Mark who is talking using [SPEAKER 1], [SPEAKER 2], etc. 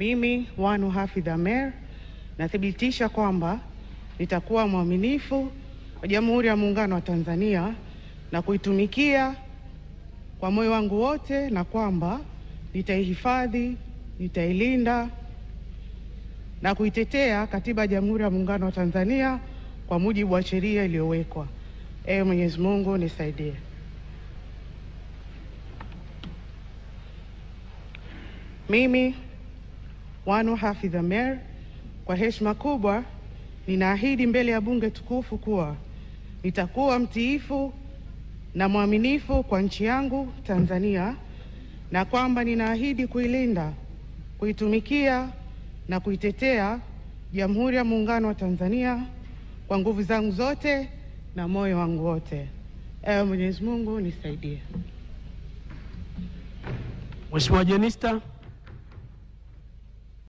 [SPEAKER 1] Mimi Wanu Hafidh Amer nathibitisha kwamba nitakuwa mwaminifu wa Jamhuri ya Muungano wa Tanzania na kuitumikia kwa moyo wangu wote, na kwamba nitaihifadhi, nitailinda na kuitetea Katiba ya Jamhuri ya Muungano wa Tanzania kwa mujibu wa sheria iliyowekwa. Ewe Mwenyezi Mungu nisaidie. Mimi Wanu Hafidh Amer kwa heshima kubwa ninaahidi mbele ya bunge tukufu kuwa nitakuwa mtiifu na mwaminifu kwa nchi yangu Tanzania, na kwamba ninaahidi kuilinda, kuitumikia na kuitetea Jamhuri ya Muungano wa Tanzania kwa nguvu zangu zote na moyo wangu wote. Ewe Mwenyezi Mungu nisaidie.
[SPEAKER 2] Mheshimiwa Jenista.